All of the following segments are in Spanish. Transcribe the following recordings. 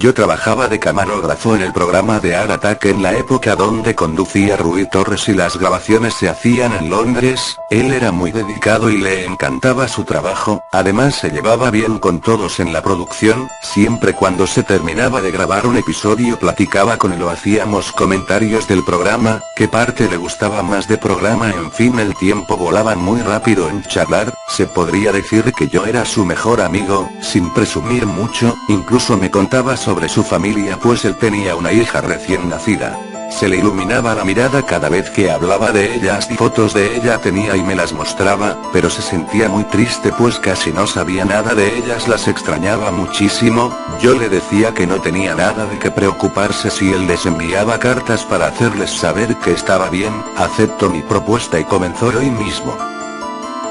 Yo trabajaba de camarógrafo en el programa de Art Attack en la época donde conducía Rui Torres y las grabaciones se hacían en Londres. Él era muy dedicado y le encantaba su trabajo, además se llevaba bien con todos en la producción, siempre cuando se terminaba de grabar un episodio platicaba con él o hacíamos comentarios del programa, qué parte le gustaba más de programa, en fin, el tiempo volaba muy rápido en charlar. Se podría decir que yo era su mejor amigo, sin presumir mucho, incluso me contaba sobre su familia pues él tenía una hija recién nacida. Se le iluminaba la mirada cada vez que hablaba de ellas y fotos de ella tenía y me las mostraba, pero se sentía muy triste pues casi no sabía nada de ellas, las extrañaba muchísimo. Yo le decía que no tenía nada de qué preocuparse si él les enviaba cartas para hacerles saber que estaba bien. Aceptó mi propuesta y comenzó hoy mismo.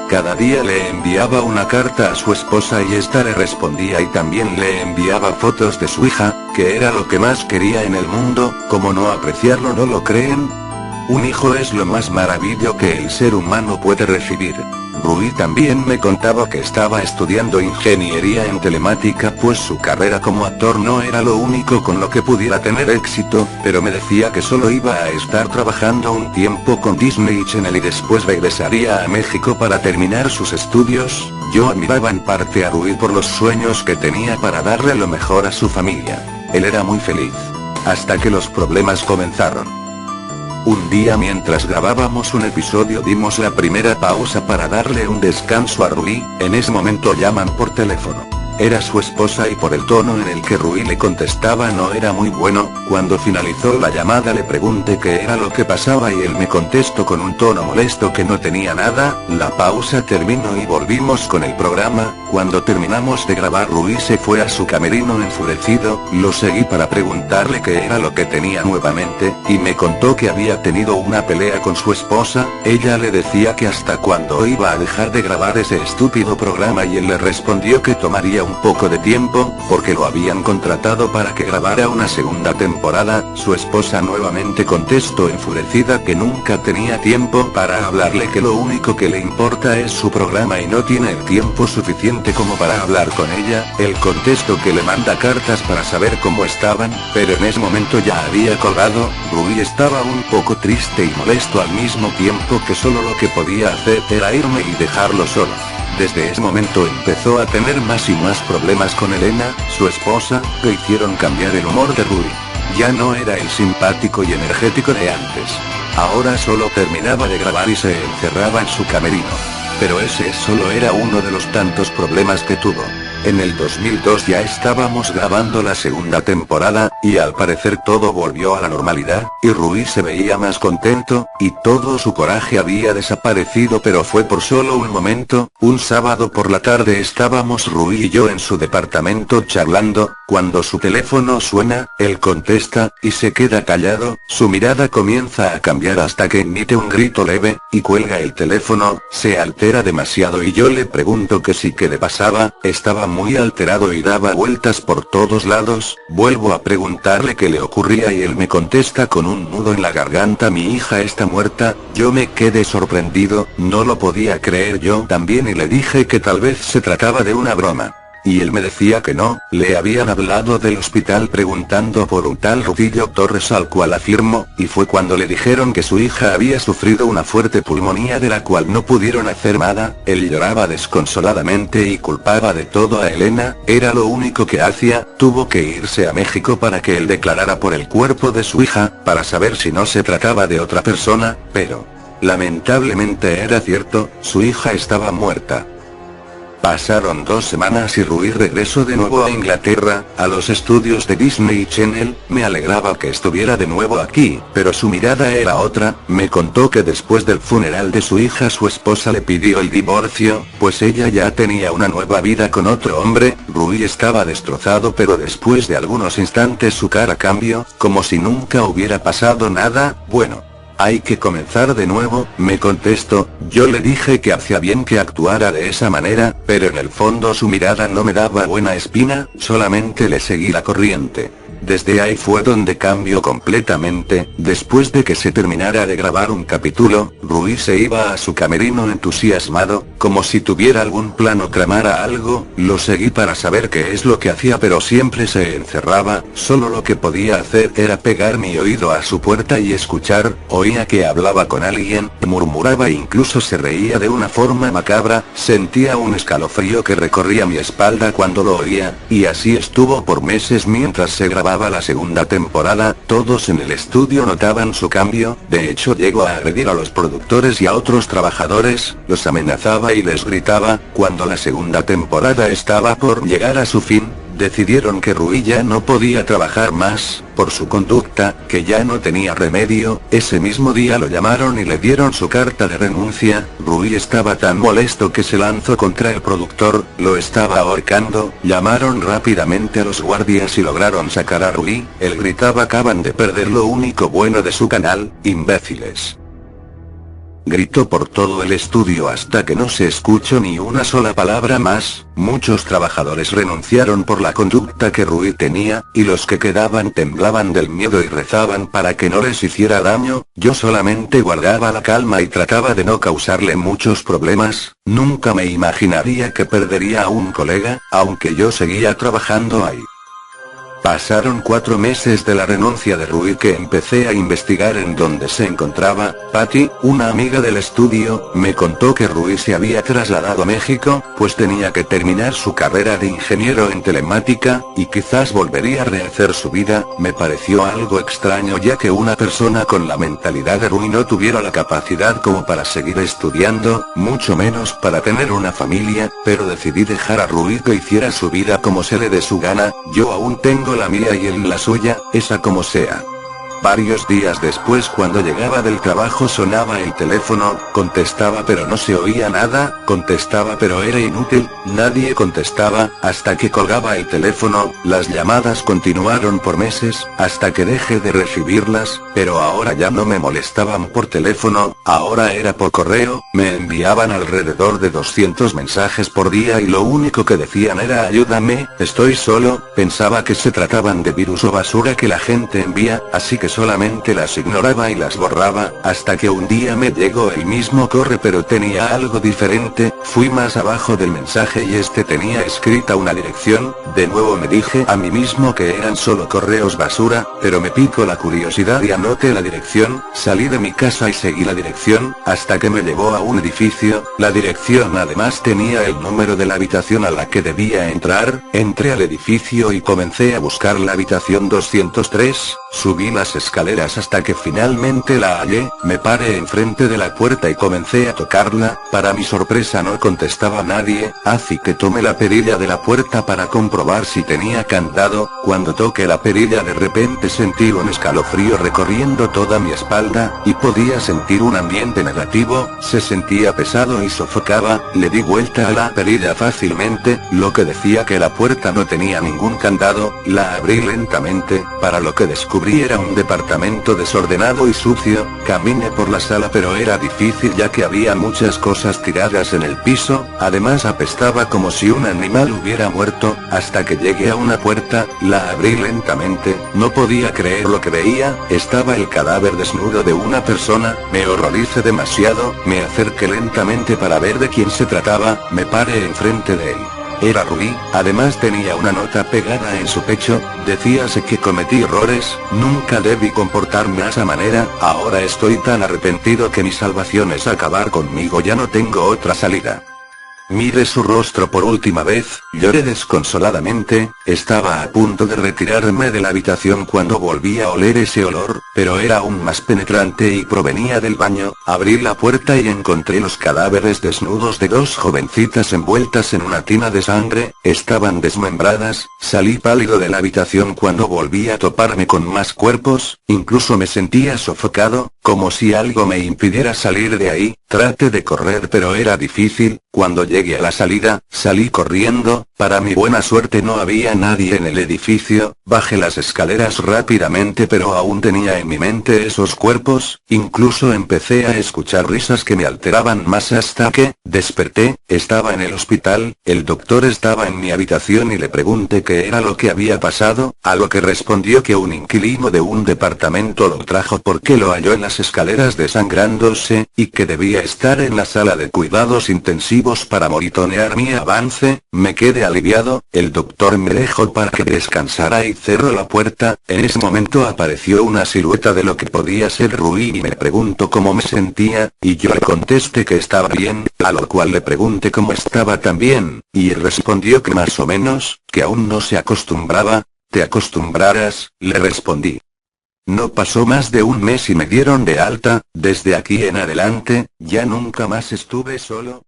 Cada día le enviaba una carta a su esposa y esta le respondía y también le enviaba fotos de su hija, que era lo que más quería en el mundo. ¿Cómo no apreciarlo, no lo creen? Un hijo es lo más maravilloso que el ser humano puede recibir. Rui también me contaba que estaba estudiando ingeniería en telemática pues su carrera como actor no era lo único con lo que pudiera tener éxito, pero me decía que solo iba a estar trabajando un tiempo con Disney Channel y después regresaría a México para terminar sus estudios. Yo admiraba en parte a Rui por los sueños que tenía para darle lo mejor a su familia. Él era muy feliz. Hasta que los problemas comenzaron. Un día mientras grabábamos un episodio dimos la primera pausa para darle un descanso a Rui, en ese momento llaman por teléfono. Era su esposa y por el tono en el que Rui le contestaba no era muy bueno. Cuando finalizó la llamada le pregunté qué era lo que pasaba y él me contestó con un tono molesto que no tenía nada. La pausa terminó y volvimos con el programa. Cuando terminamos de grabar Rui se fue a su camerino enfurecido, lo seguí para preguntarle qué era lo que tenía nuevamente, y me contó que había tenido una pelea con su esposa. Ella le decía que hasta cuándo iba a dejar de grabar ese estúpido programa y él le respondió que tomaría un poco de tiempo, porque lo habían contratado para que grabara una segunda temporada. Su esposa nuevamente contestó enfurecida que nunca tenía tiempo para hablarle, que lo único que le importa es su programa y no tiene el tiempo suficiente como para hablar con ella. Él contestó que le manda cartas para saber cómo estaban, pero en ese momento ya había colgado. Rui estaba un poco triste y molesto al mismo tiempo que solo lo que podía hacer era irme y dejarlo solo. Desde ese momento empezó a tener más y más problemas con Elena, su esposa, que hicieron cambiar el humor de Rui. Ya no era el simpático y energético de antes. Ahora solo terminaba de grabar y se encerraba en su camerino. Pero ese solo era uno de los tantos problemas que tuvo. En el 2002 ya estábamos grabando la segunda temporada, y al parecer todo volvió a la normalidad, y Rui se veía más contento, y todo su coraje había desaparecido, pero fue por solo un momento. Un sábado por la tarde estábamos Rui y yo en su departamento charlando, cuando su teléfono suena, él contesta, y se queda callado, su mirada comienza a cambiar hasta que emite un grito leve, y cuelga el teléfono, se altera demasiado y yo le pregunto que sí, qué le pasaba. Estaba muy alterado y daba vueltas por todos lados. Vuelvo a preguntarle qué le ocurría y él me contesta con un nudo en la garganta: mi hija está muerta. Yo me quedé sorprendido, no lo podía creer yo también, y le dije que tal vez se trataba de una broma. Y él me decía que no, le habían hablado del hospital preguntando por un tal Rutilio Torres, al cual afirmó, y fue cuando le dijeron que su hija había sufrido una fuerte pulmonía de la cual no pudieron hacer nada. Él lloraba desconsoladamente y culpaba de todo a Elena, era lo único que hacía. Tuvo que irse a México para que él declarara por el cuerpo de su hija, para saber si no se trataba de otra persona, pero lamentablemente era cierto, su hija estaba muerta. Pasaron 2 semanas y Rui regresó de nuevo a Inglaterra, a los estudios de Disney Channel. Me alegraba que estuviera de nuevo aquí, pero su mirada era otra. Me contó que después del funeral de su hija su esposa le pidió el divorcio, pues ella ya tenía una nueva vida con otro hombre. Rui estaba destrozado, pero después de algunos instantes su cara cambió, como si nunca hubiera pasado nada. Bueno, hay que comenzar de nuevo, me contestó. Yo le dije que hacía bien que actuara de esa manera, pero en el fondo su mirada no me daba buena espina, solamente le seguí la corriente. Desde ahí fue donde cambió completamente. Después de que se terminara de grabar un capítulo, Rui se iba a su camerino entusiasmado, como si tuviera algún plan o tramara algo. Lo seguí para saber qué es lo que hacía, pero siempre se encerraba. Solo lo que podía hacer era pegar mi oído a su puerta y escuchar. Oía que hablaba con alguien, murmuraba e incluso se reía de una forma macabra. Sentía un escalofrío que recorría mi espalda cuando lo oía, y así estuvo por meses mientras se grababa la segunda temporada. Todos en el estudio notaban su cambio. De hecho, llegó a agredir a los productores y a otros trabajadores, los amenazaba y les gritaba. Cuando la segunda temporada estaba por llegar a su fin, decidieron que Rui ya no podía trabajar más, por su conducta, que ya no tenía remedio. Ese mismo día lo llamaron y le dieron su carta de renuncia. Rui estaba tan molesto que se lanzó contra el productor, lo estaba ahorcando. Llamaron rápidamente a los guardias y lograron sacar a Rui. Él gritaba: acaban de perder lo único bueno de su canal, imbéciles. Gritó por todo el estudio hasta que no se escuchó ni una sola palabra más. Muchos trabajadores renunciaron por la conducta que Rui tenía, y los que quedaban temblaban del miedo y rezaban para que no les hiciera daño. Yo solamente guardaba la calma y trataba de no causarle muchos problemas. Nunca me imaginaría que perdería a un colega, aunque yo seguía trabajando ahí. Pasaron 4 meses de la renuncia de Rui que empecé a investigar en dónde se encontraba. Patty, una amiga del estudio, me contó que Rui se había trasladado a México, pues tenía que terminar su carrera de ingeniero en telemática, y quizás volvería a rehacer su vida. Me pareció algo extraño, ya que una persona con la mentalidad de Rui no tuviera la capacidad como para seguir estudiando, mucho menos para tener una familia, pero decidí dejar a Rui que hiciera su vida como se le dé su gana. Yo aún tengo la mía y él la suya, esa como sea. Varios días después, cuando llegaba del trabajo, sonaba el teléfono, contestaba pero no se oía nada, contestaba pero era inútil, nadie contestaba, hasta que colgaba el teléfono. Las llamadas continuaron por meses, hasta que dejé de recibirlas, pero ahora ya no me molestaban por teléfono, ahora era por correo. Me enviaban alrededor de 200 mensajes por día y lo único que decían era: ayúdame, estoy solo. Pensaba que se trataban de virus o basura que la gente envía, así que solamente las ignoraba y las borraba, hasta que un día me llegó el mismo correo pero tenía algo diferente. Fui más abajo del mensaje y este tenía escrita una dirección. De nuevo me dije a mí mismo que eran solo correos basura, pero me picó la curiosidad y anoté la dirección. Salí de mi casa y seguí la dirección, hasta que me llevó a un edificio. La dirección además tenía el número de la habitación a la que debía entrar. Entré al edificio y comencé a buscar la habitación 203, subí las escaleras hasta que finalmente la hallé. Me paré enfrente de la puerta y comencé a tocarla. Para mi sorpresa no contestaba nadie, así que tomé la perilla de la puerta para comprobar si tenía candado. Cuando toqué la perilla, de repente sentí un escalofrío recorriendo toda mi espalda, y podía sentir un ambiente negativo. Se sentía pesado y sofocaba. Le di vuelta a la perilla fácilmente, lo que decía que la puerta no tenía ningún candado. La abrí lentamente, para lo que descubrí era un departamento desordenado y sucio. Caminé por la sala pero era difícil ya que había muchas cosas tiradas en el piso, además apestaba como si un animal hubiera muerto, hasta que llegué a una puerta. La abrí lentamente, no podía creer lo que veía, estaba el cadáver desnudo de una persona. Me horroricé demasiado, me acerqué lentamente para ver de quién se trataba, me paré enfrente de él. Era Rui, además tenía una nota pegada en su pecho. Decíase que cometí errores, nunca debí comportarme de esa manera, ahora estoy tan arrepentido que mi salvación es acabar conmigo, ya no tengo otra salida. Miré su rostro por última vez, lloré desconsoladamente. Estaba a punto de retirarme de la habitación cuando volví a oler ese olor, pero era aún más penetrante y provenía del baño. Abrí la puerta y encontré los cadáveres desnudos de 2 jovencitas envueltas en una tina de sangre, estaban desmembradas. Salí pálido de la habitación cuando volví a toparme con más cuerpos, incluso me sentía sofocado, como si algo me impidiera salir de ahí. Traté de correr pero era difícil. Cuando llegué llegué a la salida, salí corriendo, para mi buena suerte no había nadie en el edificio, bajé las escaleras rápidamente pero aún tenía en mi mente esos cuerpos, incluso empecé a escuchar risas que me alteraban más hasta que, desperté, estaba en el hospital, el doctor estaba en mi habitación y le pregunté qué era lo que había pasado, a lo que respondió que un inquilino de un departamento lo trajo porque lo halló en las escaleras desangrándose, y que debía estar en la sala de cuidados intensivos para monitorear mi avance. Me quedé aliviado, el doctor me dejó para que descansara y cerró la puerta. En ese momento apareció una silueta de lo que podía ser Rui y me preguntó cómo me sentía, y yo le contesté que estaba bien, a lo cual le pregunté cómo estaba también, y él respondió que más o menos, que aún no se acostumbraba. ¿Te acostumbrarás?, le respondí. No pasó más de un mes y me dieron de alta. Desde aquí en adelante, ya nunca más estuve solo.